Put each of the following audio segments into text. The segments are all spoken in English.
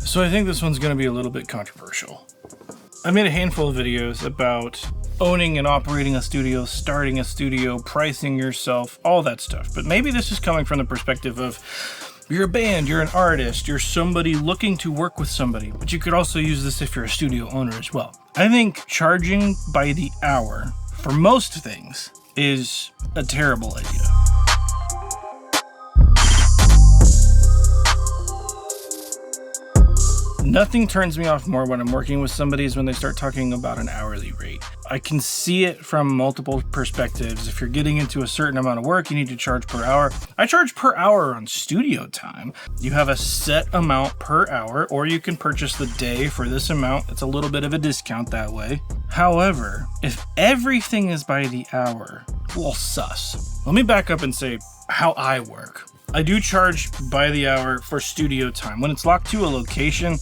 So I think this one's going to be a little bit controversial. I made a handful of videos about owning and operating a studio, starting a studio, pricing yourself, all that stuff. But maybe this is coming from the perspective of you're a band, you're an artist, you're somebody looking to work with somebody, but you could also use this if you're a studio owner as well. I think charging by the hour for most things is a terrible idea. Nothing turns me off more when I'm working with somebody is when they start talking about an hourly rate. I can see it from multiple perspectives. If you're getting into a certain amount of work, you need to charge per hour. I charge per hour on studio time. You have a set amount per hour, or you can purchase the day for this amount. It's a little bit of a discount that way. However, if everything is by the hour, well, sus. Let me back up and say how I work. I do charge by the hour for studio time. When it's locked to a location,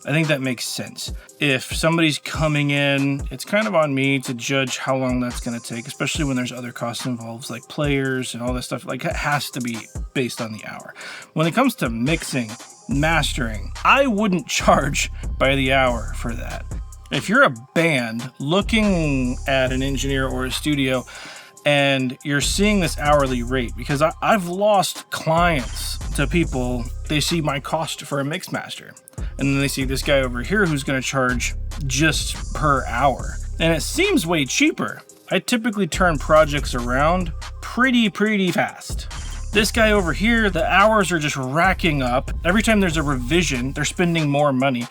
I think that makes sense. If somebody's coming in, it's kind of on me to judge how long that's going to take, especially when there's other costs involved, like players and all this stuff. Like, it has to be based on the hour. When it comes to mixing, mastering, I wouldn't charge by the hour for that. If you're a band looking at an engineer or a studio, and you're seeing this hourly rate, because I've lost clients to people, they see my cost for a mix master, and then they see this guy over here who's going to charge just per hour, and it seems way cheaper. I typically turn projects around pretty fast. This guy over here, the hours are just racking up. Every time there's a revision, they're spending more money.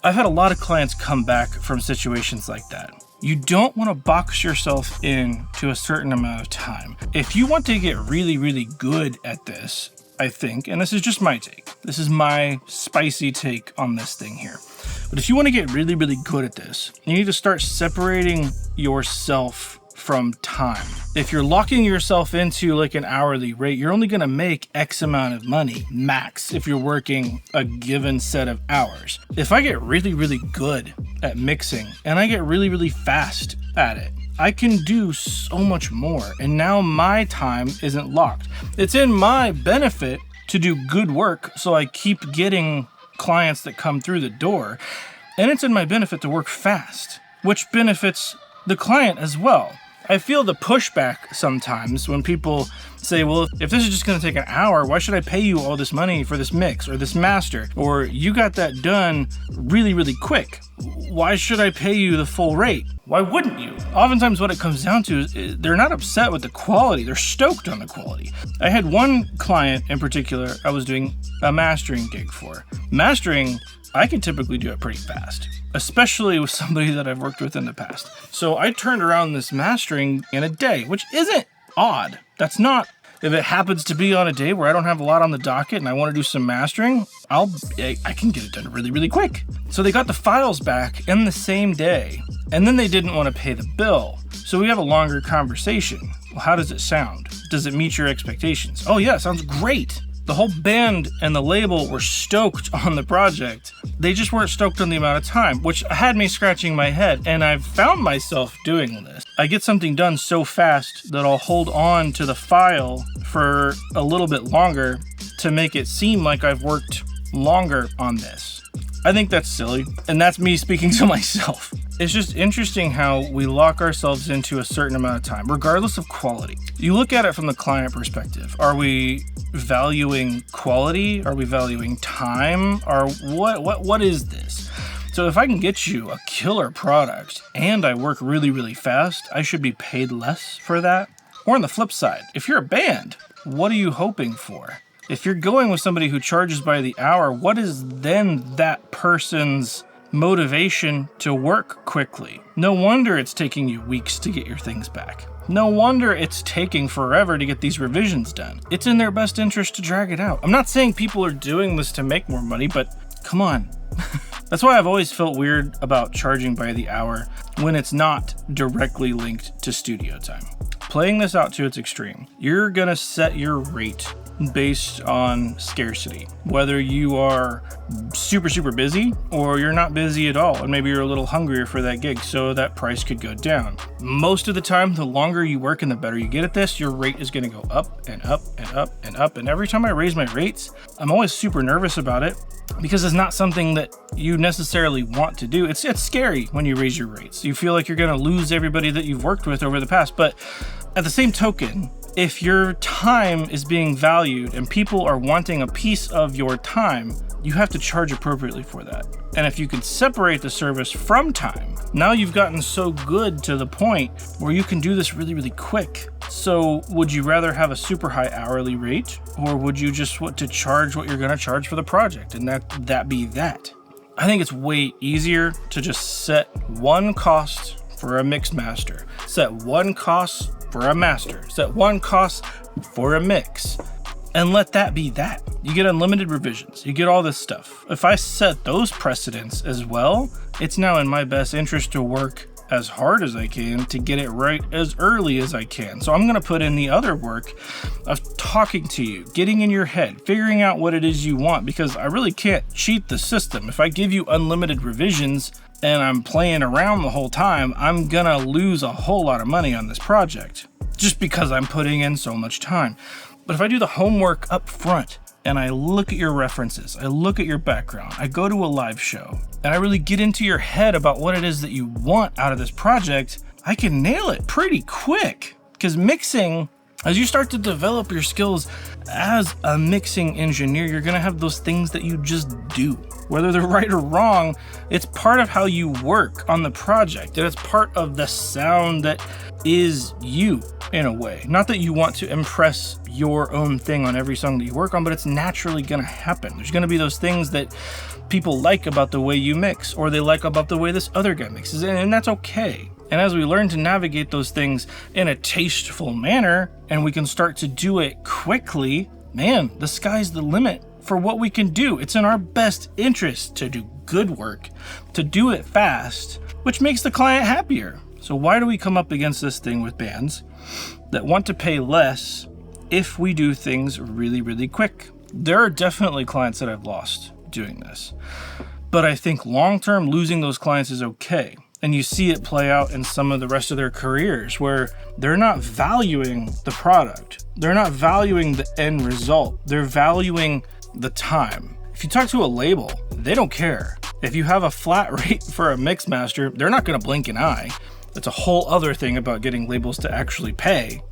I've had a lot of clients come back from situations like that. You don't want to box yourself in to a certain amount of time. If you want to get really good at this, I think, and this is just my take, this is my spicy take on this thing here, but if you want to get really good at this, you need to start separating yourself from time. If you're locking yourself into like an hourly rate, you're only going to make X amount of money, max, if you're working a given set of hours. If I get really good at mixing and I get really fast at it, I can do so much more. And now my time isn't locked. It's in my benefit to do good work, so I keep getting clients that come through the door. And it's in my benefit to work fast, which benefits the client as well. I feel the pushback sometimes when people say, well, if this is just going to take an hour, why should I pay you all this money for this mix or this master? Or you got that done really quick. Why should I pay you the full rate? Why wouldn't you? Oftentimes what it comes down to is they're not upset with the quality. They're stoked on the quality. I had one client in particular I was doing a mastering gig for. Mastering, I can typically do it pretty fast, especially with somebody that I've worked with in the past. So I turned around this mastering in a day, which isn't odd. That's not, if it happens to be on a day where I don't have a lot on the docket and I want to do some mastering, I can get it done really quick. So they got the files back in the same day, and then they didn't want to pay the bill. So we have a longer conversation. Well, how does it sound? Does it meet your expectations? Oh yeah, it sounds great. The whole band and the label were stoked on the project. They just weren't stoked on the amount of time, which had me scratching my head. And I've found myself doing this. I get something done so fast that I'll hold on to the file for a little bit longer to make it seem like I've worked longer on this. I think that's silly, and that's me speaking to myself. It's just interesting how we lock ourselves into a certain amount of time, regardless of quality. You look at it from the client perspective. Are we valuing quality? Are we valuing time? Or what is this? So if I can get you a killer product and I work really fast, I should be paid less for that. Or on the flip side, if you're a band, what are you hoping for? If you're going with somebody who charges by the hour, what is then that person's motivation to work quickly? No wonder it's taking you weeks to get your things back. No wonder it's taking forever to get these revisions done. It's in their best interest to drag it out. I'm not saying people are doing this to make more money, but come on. That's why I've always felt weird about charging by the hour when it's not directly linked to studio time. Playing this out to its extreme, you're gonna set your rate based on scarcity. Whether you are super, super busy or you're not busy at all, and maybe you're a little hungrier for that gig, so that price could go down. Most of the time, the longer you work and the better you get at this, your rate is going to go up and up and up and up. And every time I raise my rates, I'm always super nervous about it because it's not something that you necessarily want to do. It's scary when you raise your rates. You feel like you're going to lose everybody that you've worked with over the past. But at the same token, if your time is being valued and people are wanting a piece of your time, you have to charge appropriately for that. And if you can separate the service from time, now you've gotten so good to the point where you can do this really, really quick. So would you rather have a super high hourly rate, or would you just want to charge what you're going to charge for the project and that be that? I think it's way easier to just set one cost for a mix master, set one cost for a master, set one cost for a mix, and let that be that. You get unlimited revisions, you get all this stuff. If I set those precedents as well, it's now in my best interest to work as hard as I can to get it right as early as I can. So I'm gonna put in the other work of talking to you, getting in your head, figuring out what it is you want, because I really can't cheat the system. If I give you unlimited revisions and I'm playing around the whole time, I'm gonna lose a whole lot of money on this project just because I'm putting in so much time. But if I do the homework up front and I look at your references, I look at your background, I go to a live show, and I really get into your head about what it is that you want out of this project, I can nail it pretty quick. Because mixing, as you start to develop your skills as a mixing engineer, you're gonna have those things that you just do. Whether they're right or wrong, it's part of how you work on the project, and it's part of the sound that is you in a way. Not that you want to impress your own thing on every song that you work on, but it's naturally gonna happen. There's gonna be those things that people like about the way you mix, or they like about the way this other guy mixes, and that's okay. And as we learn to navigate those things in a tasteful manner, and we can start to do it quickly, man, the sky's the limit for what we can do. It's in our best interest to do good work, to do it fast, which makes the client happier. So why do we come up against this thing with bands that want to pay less if we do things really, really quick? There are definitely clients that I've lost doing this, but I think long-term losing those clients is okay. And you see it play out in some of the rest of their careers where they're not valuing the product. They're not valuing the end result. They're valuing the time. If you talk to a label, they don't care. If you have a flat rate for a mix master, they're not going to blink an eye. That's a whole other thing about getting labels to actually pay.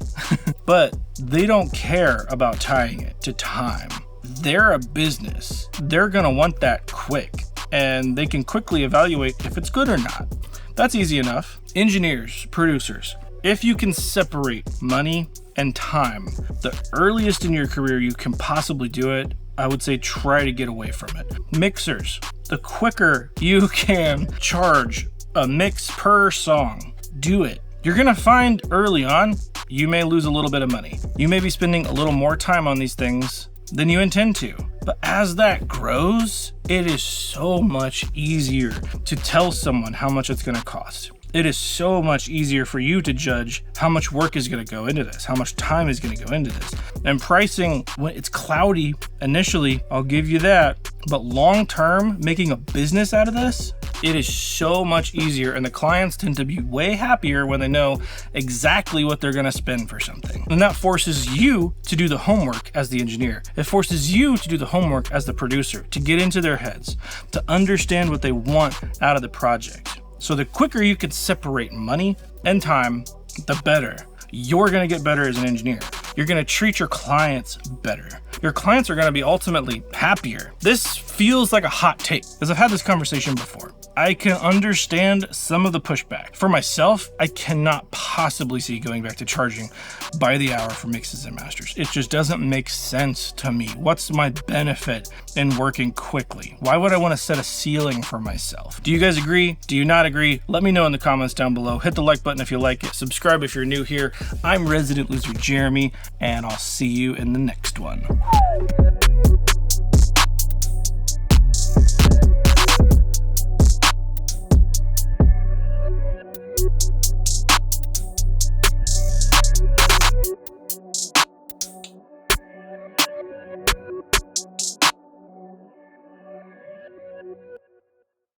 But they don't care about tying it to time. They're a business. They're going to want that quick, and they can quickly evaluate if it's good or not. That's easy enough. Engineers, producers, if you can separate money and time, the earliest in your career you can possibly do it, I would say try to get away from it. Mixers, the quicker you can charge a mix per song, do it. You're gonna find early on, you may lose a little bit of money. You may be spending a little more time on these things than you intend to. But as that grows, it is so much easier to tell someone how much it's gonna cost. It is so much easier for you to judge how much work is going to go into this, how much time is going to go into this. And pricing, when it's cloudy initially, I'll give you that. But long term, making a business out of this, it is so much easier. And the clients tend to be way happier when they know exactly what they're going to spend for something. And that forces you to do the homework as the engineer. It forces you to do the homework as the producer, to get into their heads, to understand what they want out of the project. So the quicker you can separate money and time, the better. You're gonna get better as an engineer. You're gonna treat your clients better. Your clients are gonna be ultimately happier. This feels like a hot take, because I've had this conversation before. I can understand some of the pushback. For myself, I cannot possibly see going back to charging by the hour for mixes and masters. It just doesn't make sense to me. What's my benefit in working quickly? Why would I want to set a ceiling for myself? Do you guys agree? Do you not agree? Let me know in the comments down below. Hit the like button if you like it. Subscribe if you're new here. I'm Resident Loser Jeremy, and I'll see you in the next one.